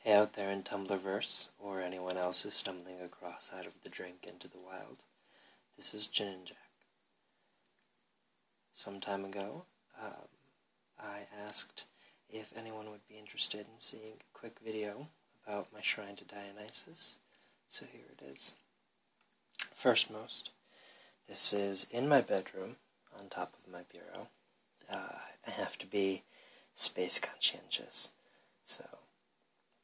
Hey out there in Tumblrverse, or anyone else who's stumbling across Out of the Drink into the Wild. This is ginandjack. Some time ago, I asked if anyone would be interested in seeing a quick video about my shrine to Dionysus, so here it is. Firstmost, this is in my bedroom, on top of my bureau. I have to be space conscientious, so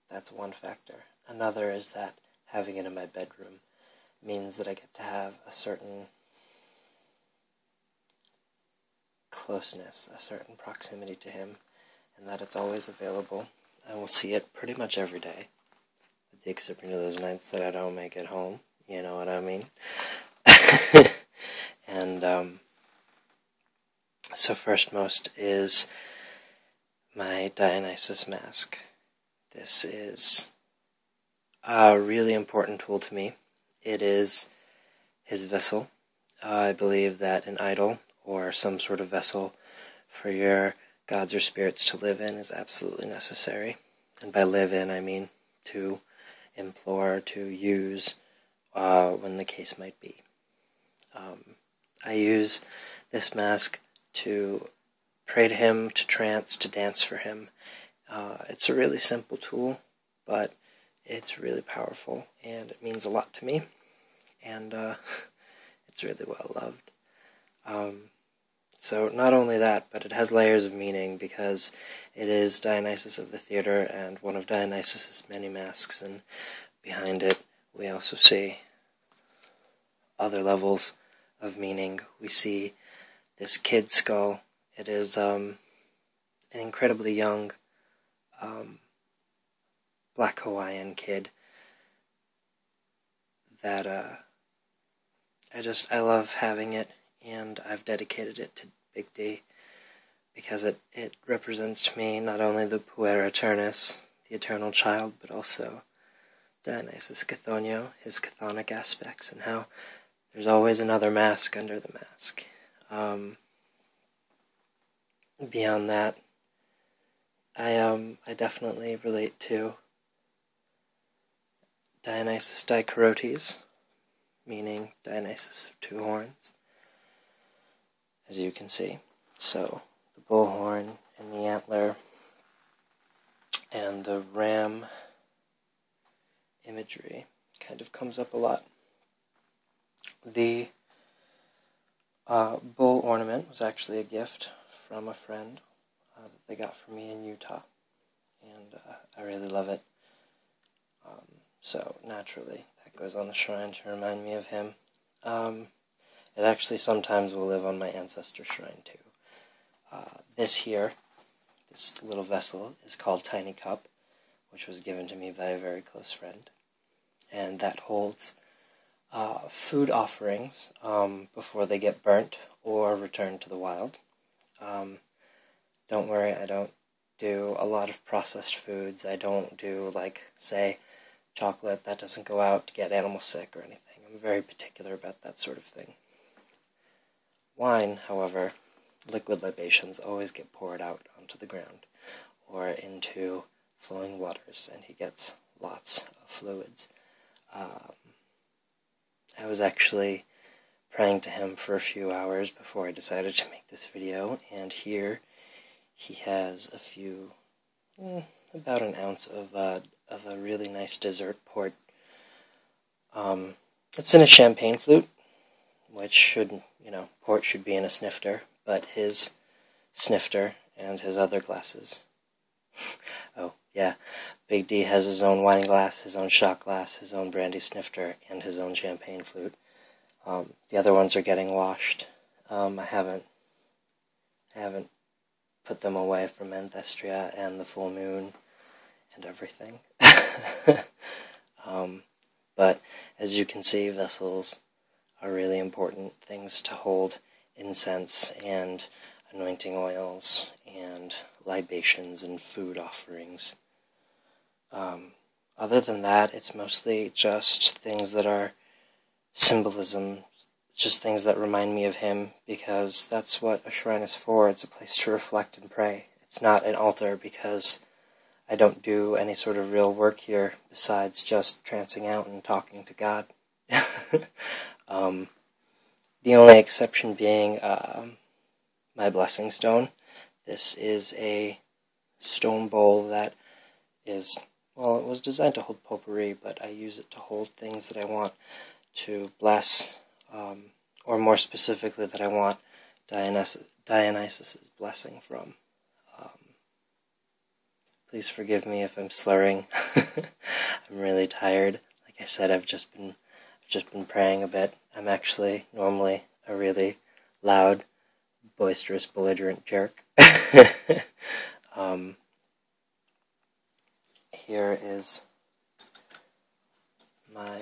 that's one factor. Another is that having it in my bedroom means that I get to have a certain closeness, a certain proximity to him, and that it's always available. I will see it pretty much every day, with the exception of those nights that I don't make it home, you know what I mean? And, so firstmost is my Dionysus mask. This is a really important tool to me. It is his vessel. I believe that an idol, or some sort of vessel for your gods or spirits to live in, is absolutely necessary. And by live in, I mean to implore, to use, when the case might be. I use this mask to pray to him, to trance, to dance for him. It's a really simple tool, but it's really powerful, and it means a lot to me, and it's really well loved. So not only that, but it has layers of meaning, because it is Dionysus of the theater, and one of Dionysus's many masks, and behind it we also see other levels of meaning. We see this kid skull. It is an incredibly young Black Hawaiian kid that I love having it, and I've dedicated it to Big D because it represents to me not only the Puer Eternus, the eternal child, but also Dionysus Chthonio, his chthonic aspects, and how there's always another mask under the mask. Beyond that, I definitely relate to Dionysus Dichorotes, meaning Dionysus of two horns, as you can see. So, the bullhorn and the antler and the ram imagery kind of comes up a lot. The bull ornament was actually a gift from a friend that they got for me in Utah, and I really love it. So naturally, that goes on the shrine to remind me of him. It actually sometimes will live on my ancestor shrine too. This little vessel, is called Tiny Cup, which was given to me by a very close friend, and that holds food offerings before they get burnt or returned to the wild. Don't worry, I don't do a lot of processed foods. I don't do, like, say, chocolate that doesn't go out to get animals sick or anything. I'm very particular about that sort of thing. Wine, however, liquid libations always get poured out onto the ground or into flowing waters, and he gets lots of fluids. I was actually praying to him for a few hours before I decided to make this video, and here he has a few, about an ounce of a really nice dessert port. It's in a champagne flute, which should, port should be in a snifter, but his snifter and his other glasses. Oh, yeah, Big D has his own wine glass, his own shot glass, his own brandy snifter, and his own champagne flute. The other ones are getting washed. I haven't put them away from Anthestria and the full moon and everything. But as you can see, vessels are really important things to hold incense and anointing oils and libations and food offerings. Other than that, it's mostly just things that are symbolism, just things that remind me of him, because that's what a shrine is for. It's a place to reflect and pray. It's not an altar because I don't do any sort of real work here besides just trancing out and talking to God. The only exception being my blessing stone. This is a stone bowl that is, well, it was designed to hold potpourri, but I use it to hold things that I want to bless, or more specifically that I want Dionysus' blessing from. Please forgive me if I'm slurring. I'm really tired. Like I said, I've just been praying a bit. I'm actually normally a really loud, boisterous, belligerent jerk. Here is my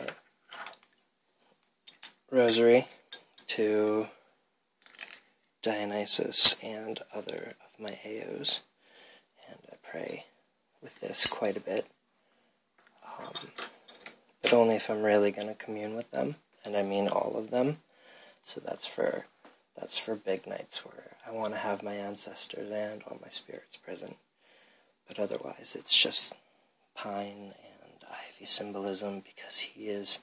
rosary to Dionysus and other of my AOs, and I pray with this quite a bit, but only if I'm really going to commune with them, and I mean all of them. So that's for big nights where I want to have my ancestors and all my spirits present. But otherwise, it's just pine and ivy symbolism because he is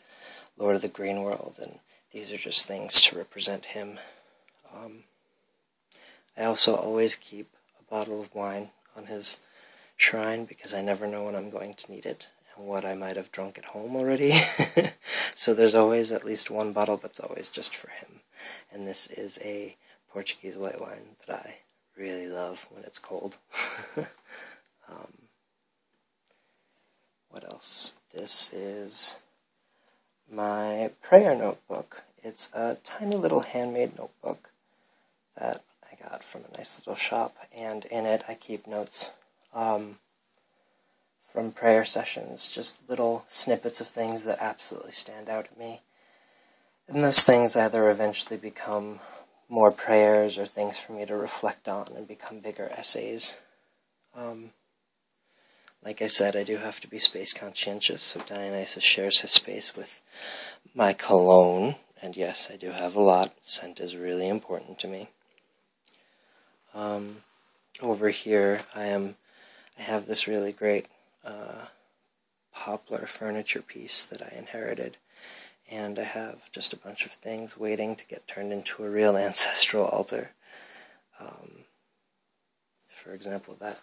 Lord of the Green World, and these are just things to represent him. I also always keep a bottle of wine on his shrine because I never know when I'm going to need it and what I might have drunk at home already. So there's always at least one bottle that's always just for him. And this is a Portuguese white wine that I really love when it's cold. What else? This is my prayer notebook. It's a tiny little handmade notebook that I got from a nice little shop, and in it I keep notes from prayer sessions, just little snippets of things that absolutely stand out at me. And those things either eventually become more prayers or things for me to reflect on and become bigger essays. Like I said, I do have to be space conscientious, so Dionysus shares his space with my cologne, and yes, I do have a lot. Scent is really important to me. Over here, I have this really great poplar furniture piece that I inherited, and I have just a bunch of things waiting to get turned into a real ancestral altar. For example, that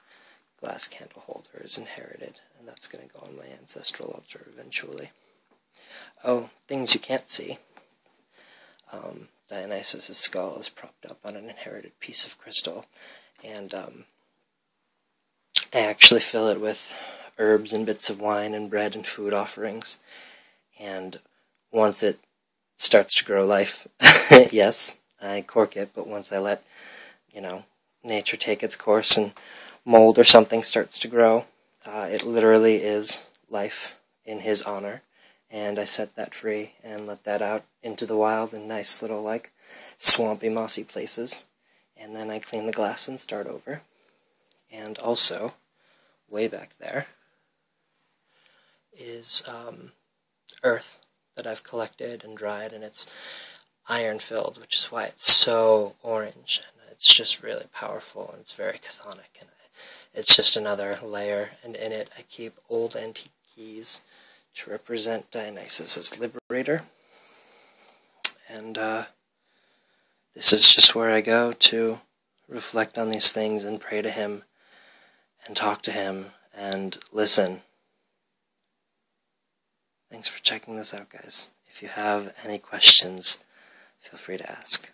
glass candle holder is inherited, and that's going to go on my ancestral altar eventually. Oh, things you can't see. Dionysus' skull is propped up on an inherited piece of crystal, and I actually fill it with herbs and bits of wine and bread and food offerings, and once it starts to grow life, yes, I cork it, but once I let, nature take its course and mold or something starts to grow, it literally is life in his honor, and I set that free and let that out into the wild in nice little, swampy, mossy places, and then I clean the glass and start over. And also, way back there is earth that I've collected and dried, and it's iron-filled, which is why it's so orange, and it's just really powerful, and it's very chthonic, and it's just another layer, and in it I keep old antique keys to represent Dionysus as liberator, and this is just where I go to reflect on these things and pray to him, and talk to him, and listen. Thanks for checking this out, guys. If you have any questions, feel free to ask.